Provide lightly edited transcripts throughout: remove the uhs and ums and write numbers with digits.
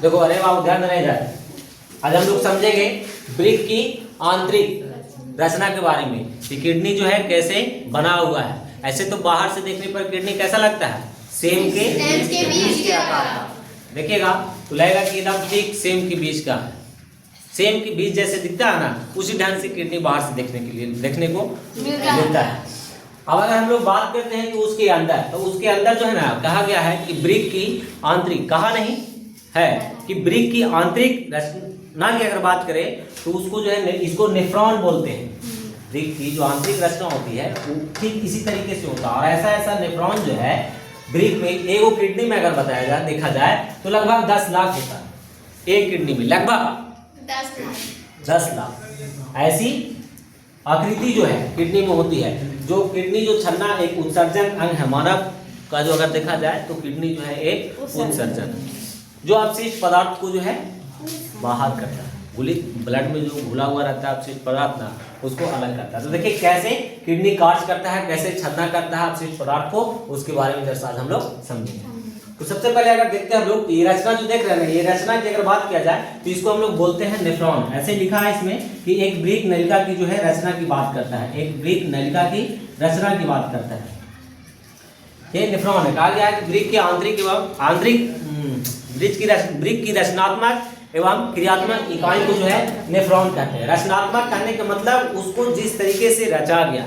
देखो अरे बाबू ध्यान नहीं जाए। आज हम लोग समझेंगे वृक्क की आंतरिक रचना के बारे में कि किडनी जो है कैसे बना हुआ है। ऐसे तो बाहर से देखने पर किडनी कैसा लगता है, सेम के बीज के आकार का। देखिएगा तो लगेगा कि एकदम ठीक सेम के बीज का है, सेम के बीज जैसे दिखता है ना, उसी ढंग से किडनी बाहर से देखने को मिलता है। अब अगर हम लोग बात करते हैं कि उसके अंदर, तो उसके अंदर जो है ना कहा गया है कि वृक्क की आंतरिक, कहा नहीं है कि वृक्क की आंतरिक रचना की अगर बात करें तो उसको जो है इसको नेफ्रॉन बोलते हैं। वृक्क की जो आंतरिक रचना होती है वो ठीक इसी तरीके से होता है। और ऐसा ऐसा नेफ्रॉन जो है वृक्क में, एगो किडनी में अगर बताया जाए देखा जाए तो लगभग 10 लाख होता है। एक किडनी में लगभग 10 लाख ऐसी आकृति जो है किडनी में होती है। जो किडनी जो छन्ना एक उत्सर्जन अंग है मानव का, जो अगर देखा जाए तो किडनी जो है एक उत्सर्जन जो अपशिष्ट पदार्थ को जो है बाहर करता है। ब्लड में जो घुला हुआ रहता है अपशिष्ट पदार्थ ना, उसको अलग करता है। तो देखिए कैसे किडनी कार्य करता है, कैसे छन्ना करता है अपशिष्ट पदार्थ को, उसके बारे में आज हम लोग समझेंगे। तो सबसे पहले अगर देखते हैं हम लोग ये रचना जो देख रहे हैं, ये रचना की अगर बात किया जाए तो इसको हम लोग बोलते हैं नेफ्रॉन। ऐसे लिखा है इसमें कि एक वृक्क नलिका की जो है रचना की बात करता है, एक वृक्क नलिका की रचना की बात करता है, ये नेफ्रॉन है। कहा गया है कि वृक्क के आंतरिक एवं वृक्क की रचनात्मक एवं क्रियात्मक इकाई को जो है नेफ्रॉन कहते हैं। रचनात्मक कहने का मतलब उसको जिस तरीके से रचा गया,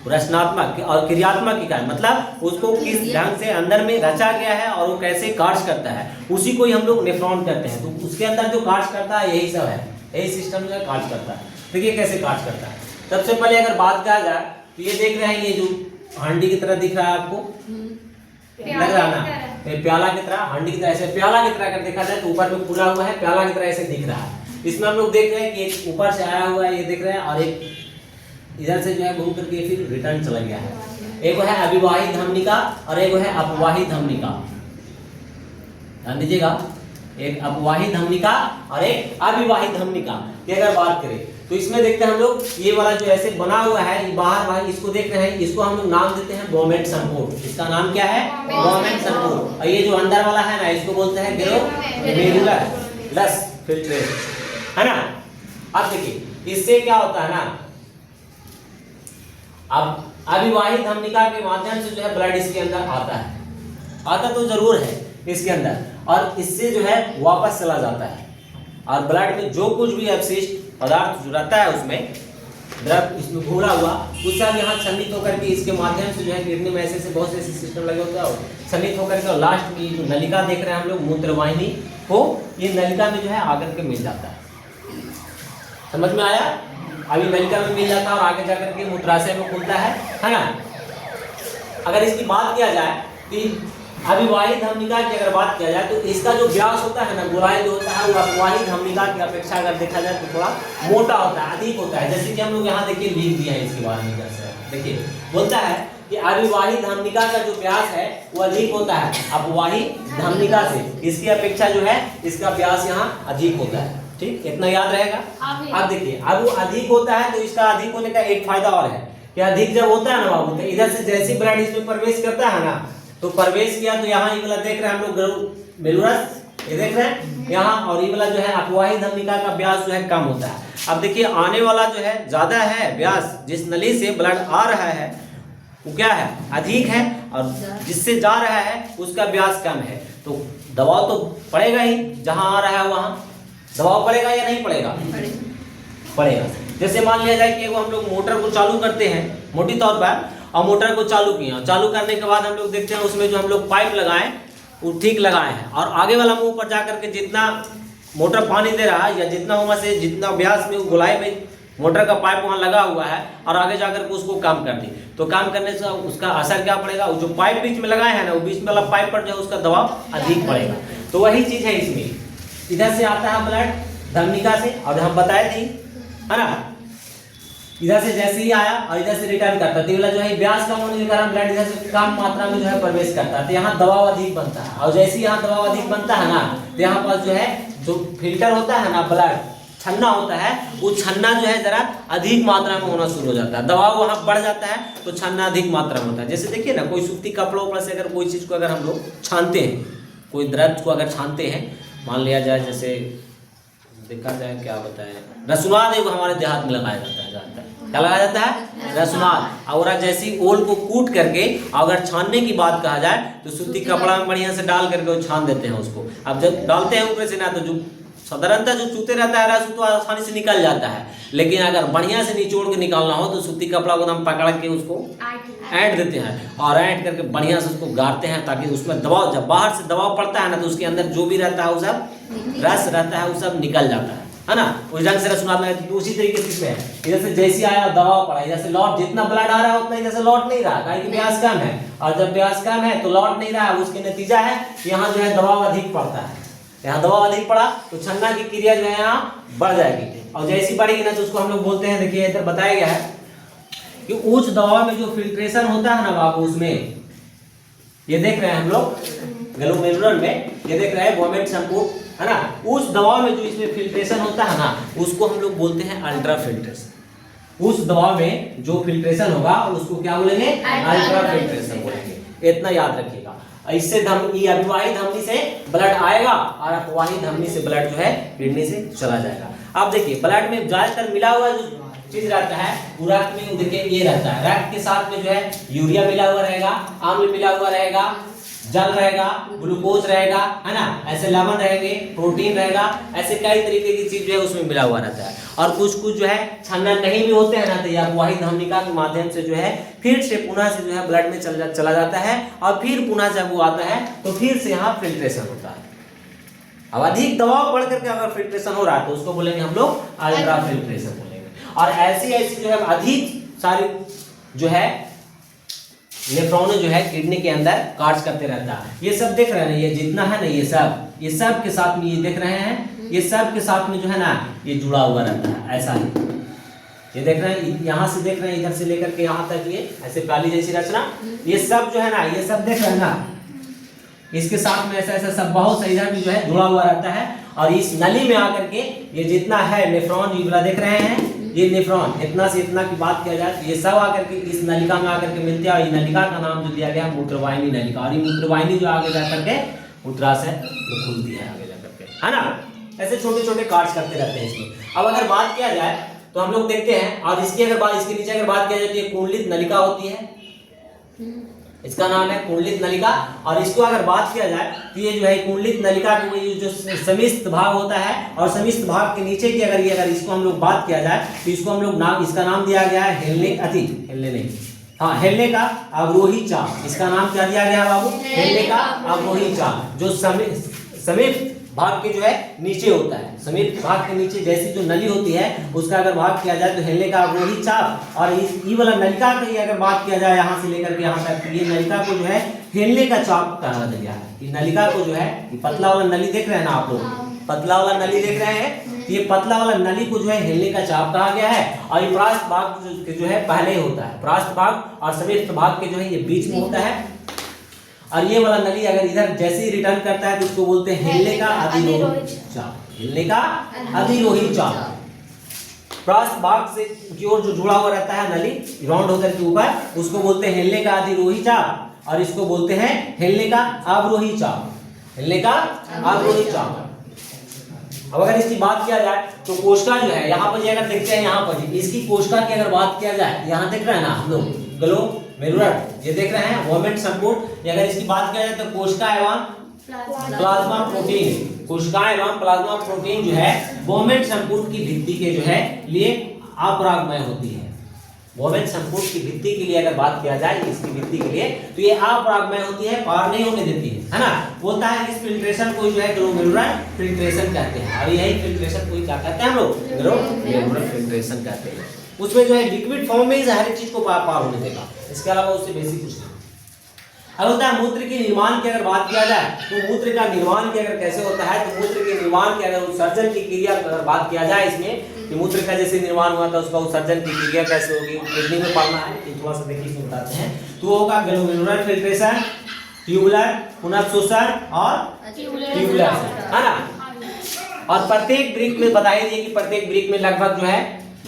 रचनात्मक और क्रियात्मक इकाई मतलब उसको किस ढंग से अंदर में रचा गया है और वो कैसे कार्य करता है, उसी को ही हम लोग नेफ्रॉन कहते हैं। तो उसके अंदर जो कार्य करता है यही सब है, यही सिस्टम जो है कार्य करता है। देखिए कैसे कार्य करता है। सबसे पहले अगर बात किया जाए तो ये देख रहे हैं, ये जो हांडी की तरह दिख रहा है आपको, लग रहा है ना, प्याला की तरह, हांडी की तरह, ऐसे प्याला की तरह अगर देखा जाए तो ऊपर में खुला हुआ है, प्याला की तरह ऐसे दिख रहा है। इसमें हम लोग देख रहे हैं कि एक ऊपर से आया हुआ है, ये देख रहे हैं, और एक इधर से जो है घूम करके फिर रिटर्न चला गया है। एक है अविवाहित धमनिका और एक है अपवाहित धमनिका। ध्यान दीजिएगा, एक अपवाहित धमनिका और एक अविवाहित धमनिका की अगर बात करें तो इसमें देखते हैं हम लोग ये वाला जो ऐसे बना हुआ है बाहर, इसको देख रहे हैं, इसको हम लोग नाम देते हैं बोमेट संपूर्ण। इसका नाम क्या है? बोमेट संपूर्ण। और ये जो अंदर वाला है ना, इसको बोलते हैं ग्लोमेरुलस फिल्ट्रेट, है ना। अब देखिए इससे क्या होता है ना, अब अविवाहित धमनिका के माध्यम से जो है ब्लड इसके अंदर आता तो जरूर है इसके अंदर, और इससे जो है वापस चला जाता है। और ब्लड में जो कुछ भी अपशिष्ट पदार्थ जो रहता है उसमें द्रव इसमें घोला हुआ, उस सब यहाँ छन्नित होकर के इसके माध्यम से जो है किडनी में ऐसे बहुत से सिस्टम लगे होते हैं, छन्नित होकर के लास्ट में जो नलिका देख रहे हैं हम लोग मूत्रवाहिनी को, ये नलिका में जो है आकर के मिल जाता है। समझ में आया? अभी नलिका में मिल जाता है और आगे जाकर के मूत्राशय में खुलता है ना। अगर इसकी बात किया जाए कि अविवाहित धमनिका की अगर बात किया जाए तो इसका जो व्यास होता है ना, गोलाई जो होता है वो अपवाहित धमनिका की अपेक्षा अगर देखा जाए तो थोड़ा मोटा होता है, अधिक होता है। जैसे कि हम लोग यहाँ देखिए लिख दिया है इसके बारे में, जैसे देखिए बोलता है कि अविवाहित धमनिका का जो व्यास है वो अधिक होता है अपवाहित धमनिका से, इसकी अपेक्षा जो है इसका व्यास यहाँ अधिक होता है। ठीक, इतना याद रहेगा। अब देखिए अब वो अधिक होता है तो इसका अधिक होने का एक फायदा और है कि अधिक जब होता है ना बाबू, तो इधर से जैसे ब्लड इसमें प्रवेश करता है ना, तो प्रवेश किया तो यहाँ ये वाला देख रहे हैं हम लोग मेलुरस, ये देख रहे हैं यहाँ, और ये वाला जो है अपवाहित धमनिका का व्यास जो है कम होता है। अब देखिए आने वाला जो है ज्यादा है व्यास, जिस नली से ब्लड आ रहा है वो क्या है, अधिक है, और जिससे जा रहा है उसका व्यास कम है। तो दबाव तो पड़ेगा ही, जहाँ आ रहा है वहाँ दबाव पड़ेगा या नहीं पड़ेगा? पड़ेगा। जैसे मान लिया जाए कि हम लोग मोटर को चालू करते हैं मोटी तौर पर, और मोटर को चालू किया, चालू करने के बाद हम लोग देखते हैं उसमें जो हम लोग पाइप लगाएं वो ठीक लगाए हैं, और आगे वाला मुंह पर जाकर के जितना मोटर पानी दे रहा है या जितना वहाँ से जितना व्यास में गोलाई में मोटर का पाइप वहाँ लगा हुआ है, और आगे जाकर के उसको काम कर दी, तो काम करने से उसका असर क्या पड़ेगा, वो जो पाइप बीच में लगाए हैं ना, वो बीच वाला पाइप पर जो है उसका दबाव अधिक पड़ेगा। तो वही चीज है इसमें, इधर से आता है ब्लड धमनिका से, और हम बताए थे है ना, इधर से जैसे ही आया और इधर से रिटर्न करता है, तो जो है व्यास कम होने के कारण ब्लड इधर से कम मात्रा में जो है प्रवेश करता है, तो यहाँ दबाव अधिक बनता है। और जैसे ही यहाँ दबाव अधिक बनता है ना, तो यहाँ पास जो है जो फिल्टर होता है ना, ब्लड छन्ना होता है, वो छन्ना जो है जरा अधिक मात्रा में होना शुरू हो जाता है, दबाव वहाँ बढ़ जाता है तो छन्ना अधिक मात्रा में होता है। जैसे देखिए ना, कोई सूती कपड़ों पर से अगर कोई चीज़ को अगर हम लोग छानते हैं, कोई द्रव्य को अगर छानते हैं मान लिया जाए, जैसे देखा जाए क्या बताए, रसुनाल एक हमारे देहात में लगाया जाता है, जानता है क्या लगाया जाता है, रसुनाल। और जैसी ओल को कूट करके अगर छानने की बात कहा जाए तो सूती कपड़ा में बढ़िया से डाल करके वो छान देते हैं उसको। अब जब डालते हैं ऊपर से ना, तो जो साधारणतः जो चूते रहता है रस तो आसानी से निकल जाता है, लेकिन अगर बढ़िया से निचोड़ के निकालना हो तो सूती कपड़ा को हम पकड़ के उसको ऐंठ देते हैं और ऐंठ करके बढ़िया से उसको गाड़ते हैं, ताकि उसमें दबाव, जब बाहर से दबाव पड़ता है ना तो उसके अंदर जो भी रहता है वो सब रस रहता है वो सब निकल जाता है ना। उस ढंग से रसुनाल लगाते हैं। उसी तरीके से इसमें है, इधर से जैसे आया दबाव पड़ा, इधर से लौट, जितना ब्लड आ रहा है उतना इधर से लौट नहीं रहा, काहे कि व्यास कम है, और जब व्यास कम है तो लौट नहीं रहा, उसके नतीजा है यहाँ जो है दबाव अधिक पड़ता है। यहाँ दबाव अधिक पड़ा तो छन्ना की क्रिया जो है यहाँ बढ़ जाएगी, और जैसी बढ़ेगी ना तो उसको हम लोग बोलते हैं, देखिए इधर बताया गया है कि उच्च दबाव में जो फिल्ट्रेशन होता है ना बाबू, उसमें ये देख रहे हैं हम लोग ग्लोमेरुलर में, ये देख रहे हैं वोमेट संपूर्ण है ना, उस दबाव में जो इसमें फिल्ट्रेशन होता है ना उसको हम लोग बोलते हैं अल्ट्रा फिल्ट्रेशन। उस दबाव में जो फिल्ट्रेशन होगा उसको क्या बोलेंगे, अल्ट्रा फिल्ट्रेशन बोलेंगे। इतना याद रखिएगा। इससे अभिवाही धमनी से ब्लड आएगा और अपवाही धमनी से ब्लड जो है किडनी से चला जाएगा। अब देखिए ब्लड में ज्यादातर मिला हुआ जो चीज रहता है वो रक्त में, देखिए ये रहता है, रक्त के साथ में जो है यूरिया मिला हुआ रहेगा, अम्ल मिला हुआ रहेगा, जल रहेगा, ग्लूकोज रहेगा, है ना, ऐसे लवण रहेंगे, प्रोटीन रहेगा, ऐसे कई तरीके की चीज जो है उसमें मिला हुआ रहता है। और कुछ कुछ जो है छन्ना नहीं भी होते हैं ना, तो या वही धमनिका के माध्यम से जो है फिर से पुनः से जो है ब्लड में चला जाता है, और फिर पुनः जब वो आता है तो फिर से यहाँ फिल्ट्रेशन होता है। अब अधिक दबाव बढ़ करके अगर फिल्ट्रेशन हो रहा है तो उसको बोलेंगे हम लोग अल्ट्रा फिल्ट्रेशन बोलेंगे। और ऐसी जो है अधिक सारी जो है नेफ्रॉन जो है किडनी के अंदर कार्य करते रहता है। ये सब देख रहे हैं ना, ये जितना है ना ये सब के साथ में ये देख रहे हैं, ये सब के साथ में जो है ना ये जुड़ा हुआ रहता है, ऐसा ही ये देख रहे हैं, यहाँ से देख रहे हैं, इधर से लेकर के यहाँ तक ये ऐसे प्याली जैसी रचना, ये सब जो है ना, ये सब देख रहे हैं ना, इसके साथ में ऐसा ऐसा सब बहुत सा इधर भी जो है जुड़ा हुआ रहता है। और इस नली में आकर के ये जितना है नेफ्रॉन ये वाला देख रहे हैं, ये नेफ्रॉन इतना से इतना की बात किया जाए तो ये सब आकर के इस नलिका में आकर के मिलते हैं, और ये नलिका का नाम जो दिया गया है मूत्रवाहिनी नलिका। और ये मूत्रवाहिनी जो आगे जाकर के मूत्राशय जो खुलती है आगे जाकर के, है ना। ऐसे छोटे छोटे कार्य करते रहते हैं इसमें। अब अगर बात किया जाए तो हम लोग देखते हैं, और इसकी अगर बात, इसके नीचे अगर बात किया जाए तो ये कुंडलित नलिका होती है, इसका नाम है कुंडलित नलिका। और इसको अगर बात किया जाए तो ये जो है कुंडलित नलिका का जो समिस्त भाग होता है, और समिस्त भाग के नीचे की अगर इसको हम लोग बात किया जाए तो इसको हम लोग नाम, इसका नाम दिया गया है हेलने का अवरोही चाप। इसका नाम क्या दिया गया है बाबू, हेलने का अवरोही चाप, जो समित भाग के जो है नीचे होता है। समीप भाग के नीचे जैसी जो नली होती है उसका अगर बात किया जाए तो हेलने का अवरोही चाप। और इस ई वाला नलिका की अगर बात किया जाए यहाँ से लेकर के यहाँ तक, तो ये नलिका को जो है हेलने का चाप कहा गया है। इस नलिका को जो है, पतला वाला नली देख रहे हैं ना आप लोग, पतला वाला नली देख रहे हैं, ये पतला वाला नली को जो है हेलने का चाप कहा गया है। और ये परास्त भाग जो है पहले होता है, परास्त भाग और समीप भाग के जो है ये बीच में होता है। और ये वाला नली अगर इधर जैसे ही रिटर्न करता है तो उसको बोलते हैं हेलने का अधिरोही चाप, हेलने का अधिरोही चाप। परास्त भाग से की ओर जो जुड़ा हुआ रहता है नली राउंड होकर के ऊपर, उसको बोलते हैं हेलने का अधिरोही चाप, और इसको बोलते हैं हेलने का अवरोही चाप, हेलने का अवरोही चाप। अब अगर इसकी बात किया जाए तो कोशिका जो है यहाँ पर अगर देखते हैं, यहाँ पर इसकी कोशिका की अगर बात किया जाए, यहाँ देख रहे हैं ना हम लोग ग्लोमेरुलर, ये देख रहे हैं वोमेट संपूर्ण। अगर इसकी बात किया जाए तो कोशिका एवं प्लाज्मा प्रोटीन, कोशिका एवं प्लाज्मा प्रोटीन जो है वोमेट संपूर्ण की भित्ति के जो है लिए अपरागमय होती है। वोमेट संपूर्ण की भित्ति के लिए अगर बात किया जाए, इसकी भित्ति के लिए, तो ये अपरागमय होती है, पार नहीं होने देती है ना। बोलता है इस फिल्ट्रेशन को जो है ग्लोमेरुलर फिल्ट्रेशन कहते हैं। और यही फिल्ट्रेशन को क्या कहते हैं हम लोग, ग्लोमेरुलर फिल्ट्रेशन कहते हैं। उसमें जो है लिक्विड फॉर्म में ही हर एक चीज को पार होने देगा, इसके अलावा उससे बेसिक कुछ नहीं। अब होता है मूत्र के निर्माण की अगर बात किया जाए तो मूत्र का निर्माण की अगर कैसे होता है, तो मूत्र के निर्माण की अगर उत्सर्जन की क्रिया अगर बात किया जाए इसमें, कि मूत्र का जैसे निर्माण हुआ था उसका उत्सर्जन की क्रिया कैसे होगी, किडनी में पढ़ना है, तो थोड़ा सा देखिए बताते हैं। तो होगा ग्लोमेरुलर फिल्ट्रेशन, ट्यूबुलर पुनर्शोषण और ट्यूबुलर, है ना। और प्रत्येक ब्रिक में बताइए कि प्रत्येक ब्रिक में लगभग जो है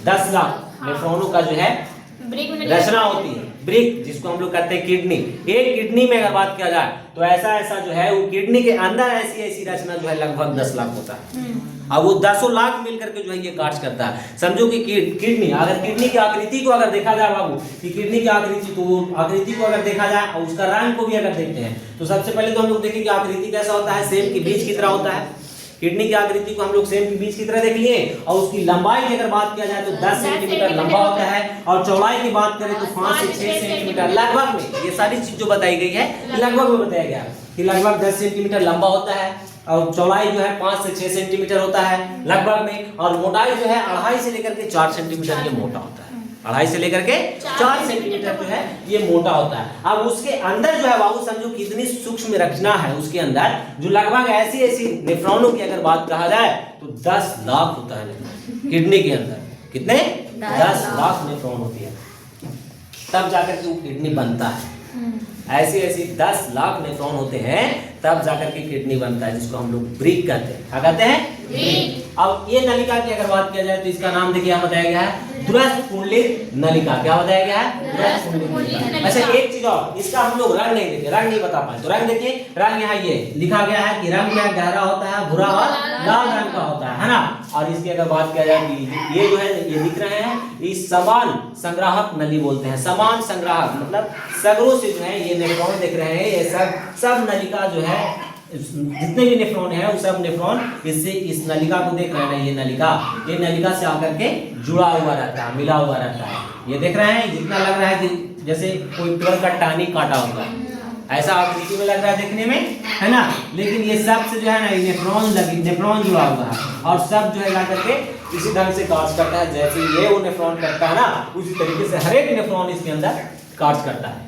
10 लाख नेफ्रॉनों का जो है रचना होती है, ब्रिक, जिसको हम लोग कहते हैं किडनी। एक किडनी में अगर बात किया जाए तो ऐसा जो है वो किडनी के अंदर ऐसी रचना जो है लगभग 10 लाख होता है। अब वो 10 लाख मिलकर के जो है ये कार्य करता है। समझो कि किडनी, अगर किडनी की आकृति को अगर देखा जाए बाबू, कि किडनी की आकृति, तो आकृति को अगर देखा जाए और उसका रंग को भी अगर देखते हैं तो सबसे पहले तो हम लोग देखें कि आकृति कैसा होता है, सेब के बीज की तरह होता है। किडनी की आकृति को हम लोग सेब के बीज की तरह देख लिए। और उसकी लंबाई की अगर बात किया जाए तो 10 सेंटीमीटर लंबा होता है, और चौड़ाई की बात करें तो 5 से 6 सेंटीमीटर लगभग में। ये सारी चीज जो बताई गई है लगभग में बताया गया कि लगभग 10 सेंटीमीटर लंबा होता है, और चौड़ाई जो है 5 से 6 सेंटीमीटर होता है लगभग में, और मोटाई जो है 2.5 से लेकर के 4 सेंटीमीटर ये मोटा होता है। 2.5 से लेकर के 4 सेंटीमीटर जो है ये मोटा होता है। अब उसके अंदर जो है बाबू समझो कितनी सूक्ष्म रचना है उसके अंदर, जो लगभग ऐसी नेफ्रॉनों की अगर बात कहा जाए तो 10 लाख होता है किडनी के अंदर। कितने? 10 लाख नेफ्रॉन होती है, तब जाकर के वो किडनी बनता है। ऐसी 10 लाख नेफ्रॉन होते हैं तब जाकर के किडनी बनता है, जिसको हम लोग ब्रिक कहते हैं। क्या कहते हैं? ब्रिक। अब ये नलिका की अगर बात किया जाए तो इसका नाम देखिए यहाँ बताया गया है दूरस्थ कुंडलित नलिका। क्या बताया गया है? दूरस्थ कुंडलित नलिका। अच्छा एक चीज और, इसका हम लोग रंग नहीं देखे, रंग नहीं बता पाए तो रंग देखिए। रंग यहाँ ये लिखा गया है कि रंग में गहरा होता है, भूरा और लाल रंग का होता है ना। और इसकी अगर बात किया जाए कि ये जो है ये दिख रहे हैं, इस समान संग्राहक नली बोलते हैं। समान संग्राहक मतलब सगरों से जो है ये नेफ्रॉन देख रहे हैं, ये सब नलिका जो है जितने भी नेफ्रॉन है वो सब नेफ्रॉन इससे इस नलिका को देख रहे हैं। ये नलिका से आकर के जुड़ा हुआ रहता है, मिला हुआ रहता है। ये देख रहे हैं, जितना लग रहा है कि जैसे कोई पेड़ का टहनी काटा हुआ है, ऐसा आकृति में लग रहा है देखने में, है ना। लेकिन ये सब से जो है ना नेफ्रॉन जुड़ा हुआ है, और सब जो है ला करके इसी ढंग से कार्य करता है। जैसे ये वो नेफ्रॉन करता है ना, उसी तरीके से हर एक नेफ्रॉन इसके अंदर कार्य करता है।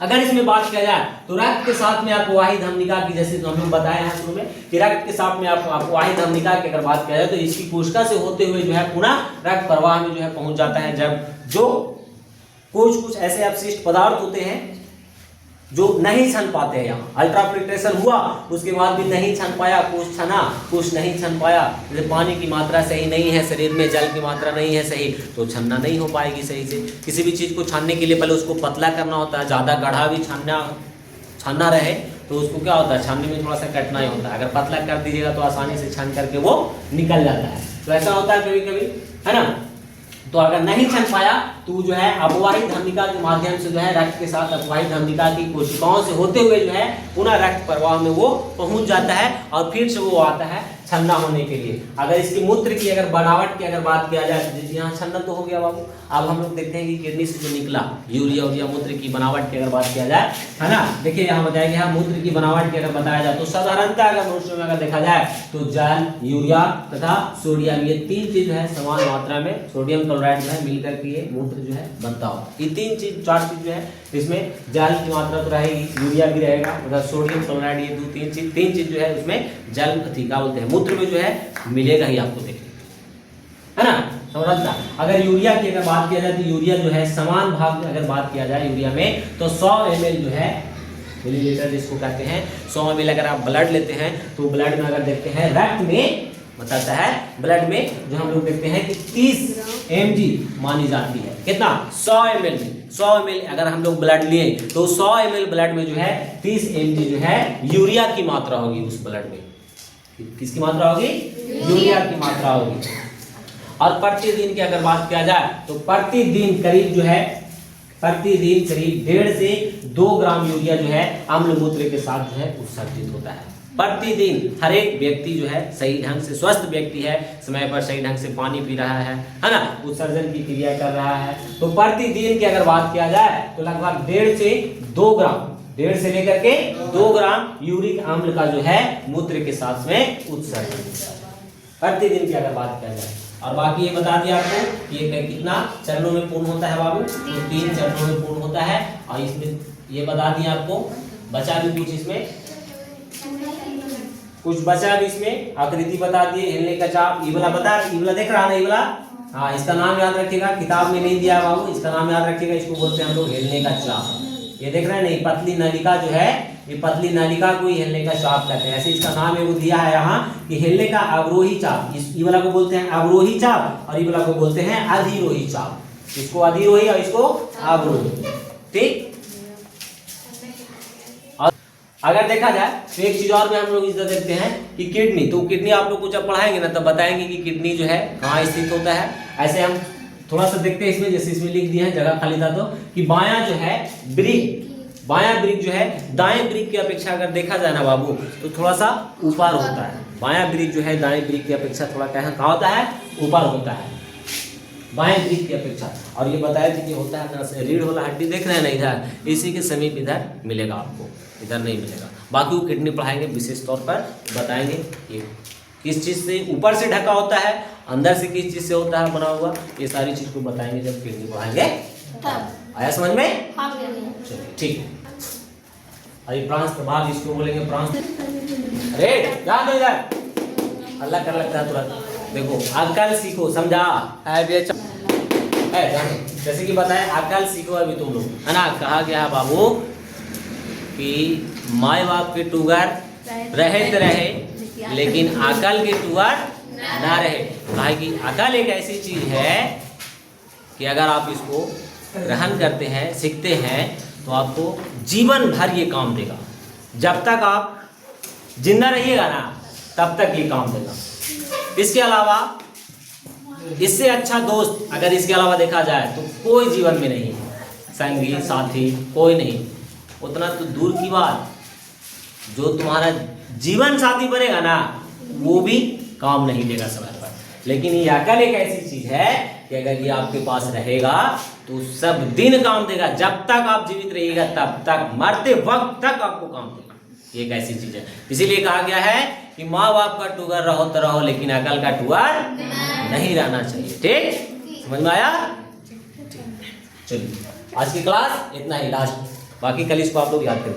अगर इसमें बात किया जाए तो रक्त के साथ में अपवाही धमनिका की, जैसे तो हम लोग बताए हैं शुरू में कि रक्त के साथ में अपवाही धमनिका की अगर बात किया जाए तो इसकी कोशिका से होते हुए जो है पुनः रक्त प्रवाह में जो है पहुंच जाता है। जब जो कुछ ऐसे अपशिष्ट पदार्थ होते हैं जो नहीं छन पाते हैं, यहाँ अल्ट्राफिल्ट्रेशन हुआ उसके बाद भी नहीं छन पाया, कुछ नहीं छन पाया, जैसे पानी की मात्रा सही नहीं है, शरीर में जल की मात्रा नहीं है सही, तो छनना नहीं हो पाएगी सही से। किसी भी चीज़ को छानने के लिए पहले उसको पतला करना होता है, ज़्यादा गाढ़ा भी छानना रहे तो उसको क्या होता है, छानने में थोड़ा सा कठिनाई होता है। अगर पतला कर दीजिएगा तो आसानी से छान करके वो निकल जाता है। तो ऐसा होता है कभी कभी, है ना। तो अगर नहीं छन पाया तो जो है अपवाही धमनिका के माध्यम से जो है रक्त के साथ अपवाही धमनिका की कोशिकाओं से होते हुए जो है पुनः रक्त प्रवाह में वो पहुंच जाता है, और फिर से वो आता है छन्ना होने के लिए। अगर इसकी मूत्र की अगर बनावट की अगर बात किया जाए तो यहाँ छन्ना तो हो गया बाबू। अब हम लोग देखते हैं कि किडनी से जो निकला यूरिया मूत्र की बनावट की अगर बात किया जाए, है ना। देखिए यहाँ बताया गया मूत्र की बनावट की अगर बताया जाए तो साधारणतः अगर मनुष्यों में अगर देखा जाए तो जल, यूरिया तथा सोडियम, ये 3 चीज है समान मात्रा में, सोडियम क्लोराइड जो है मिलकर के ये मूत्र जो है बनता हो। ये 4 चीज जो है इसमें जल की मात्रा तो रहेगी, यूरिया भी रहेगा, उधर सोडियम क्लोराइड, ये 3 चीज जो है उसमें जल क्या बोलते हैं मूत्र में जो है मिलेगा ही आपको देखने, है ना। समझना। अगर यूरिया की अगर बात किया जाए तो यूरिया जो है समान भाग में अगर बात किया जाए यूरिया में तो 100 ml जो है मिलीलीटर जिसको कहते हैं 100 ml अगर आप ब्लड लेते हैं तो ब्लड में अगर देखते हैं रक्त में बताता है, ब्लड में जो हम लोग देखते हैं कि 30 mg मानी जाती है। कितना? 100 ml में 100 ml अगर हम लोग ब्लड लिए तो 100 ml ब्लड में जो है 30 mg जो है यूरिया की मात्रा होगी उस ब्लड में। किसकी मात्रा होगी? यूरिया की मात्रा होगी। और प्रतिदिन की अगर बात किया जाए तो प्रतिदिन करीब 1.5 से 2 ग्राम यूरिया जो है अम्ल मूत्र के साथ जो है उत्सर्जित होता है। प्रतिदिन हर एक व्यक्ति जो है सही ढंग से स्वस्थ व्यक्ति है, समय पर सही ढंग से पानी पी रहा है ना, उत्सर्जन की क्रिया कर रहा है, तो प्रतिदिन की अगर बात किया जाए तो लगभग 1.5 से 2 ग्राम 1.5 से लेकर के 2 ग्राम यूरिक अम्ल का जो है मूत्र के साथ में उत्सर्जन प्रतिदिन की अगर बात किया जाए। और बाकी ये बता दिया आपको कि ये कितना चरणों में पूर्ण होता है बाबू, तो 3 चरणों में पूर्ण होता है। और इसमें ये बता दिया आपको, बचा भी कुछ इसमें, कुछ बचा भी इसमें, आकृति बता दिए, हिलने का चाप, ये वाला बता, ये वाला देख रहा है ना, ये वाला, हाँ इसका नाम याद रखिएगा, किताब में नहीं दिया बाबू, इसका नाम याद रखिएगा, इसको बोलते हैं हम लोग हिलने का चाप। ये देख रहे हैं नहीं, पतली नलिका जो है, ये पतली नलिका को ही हिलने का चाप कहते हैं। ऐसे इसका नाम एगो दिया है यहाँ कि हिलने का अवरोही चाप, इस वाला को बोलते हैं अवरोही चाप और ये वाला को बोलते हैं अधिरोही चाप। इसको अधिरोही और इसको अवरोही। ठीक। और अगर देखा जाए तो एक चीज और में हम लोग इधर देखते हैं कि किडनी, तो किडनी आप लोग को जब पढ़ाएंगे ना तब बताएंगे कि किडनी जो है कहाँ स्थित होता है। ऐसे हम थोड़ा सा देखते हैं इसमें, जैसे इसमें लिख दिया है, जगह खाली था तो, कि बायां जो है ब्रिक, बायां ब्रिक जो है दाएं ब्रिक की अपेक्षा अगर देखा जाए ना बाबू तो थोड़ा सा ऊपर होता है। बायां ब्रिक जो है दाएं ब्रिक की अपेक्षा थोड़ा कहाँ होता है, ऊपर होता है बाएं ब्रिक की अपेक्षा। और ये बताया कि होता है ना, रीढ़ वाला हड्डी देख रहे हैं ना इधर, इसी के समीप इधर मिलेगा आपको, इधर नहीं मिलेगा। बाकी वो किडनी पढ़ाएंगे विशेष तौर पर, बताएंगे ये किस चीज़ से ऊपर से ढका होता है, अंदर से किस चीज़ से होता है बना हुआ, ये सारी चीज़ को बताएंगे जब किडनी पढ़ाएंगे। आया समझ में? चलिए ठीक। अरे प्रांस प्रभाव इसको बोलेंगे प्रांस। अरे याद हो जाए, अल्लाह कर लगता है तुरंत। देखो अक्ल सीखो, समझा जैसे कि बताए अक्ल सीखो अभी तुम लोग, है ना। कहा गया है बाबू कि माँ बाप के टूगर रहे तो रहे लेकिन अकल के टूगर ना रहे। कहा कि अकल एक ऐसी चीज है कि अगर आप इसको ग्रहण करते हैं, सीखते हैं, तो आपको जीवन भर ये काम देगा। जब तक आप जिंदा रहिएगा ना तब तक ये काम देगा। इसके अलावा, इससे अच्छा दोस्त अगर इसके अलावा देखा जाए तो कोई जीवन में नहीं है, संगी साथी कोई नहीं। उतना तो दूर की बात, जो तुम्हारा जीवन साथी बनेगा ना वो भी काम नहीं देगा समय पर। लेकिन ये अकल एक ऐसी चीज है कि अगर ये आपके पास रहेगा तो सब दिन काम देगा। जब तक आप जीवित रहिएगा तब तक, मरते वक्त तक आपको काम देगा। ये एक ऐसी चीज है, इसीलिए कहा गया है कि माँ बाप का टूगर रहो तो रहो लेकिन अकल का टूगर नहीं रहना चाहिए। ठीक, समझ में आया? चलिए आज की क्लास इतना ही लास्ट, बाकी कल इसको आप लोग याद करें।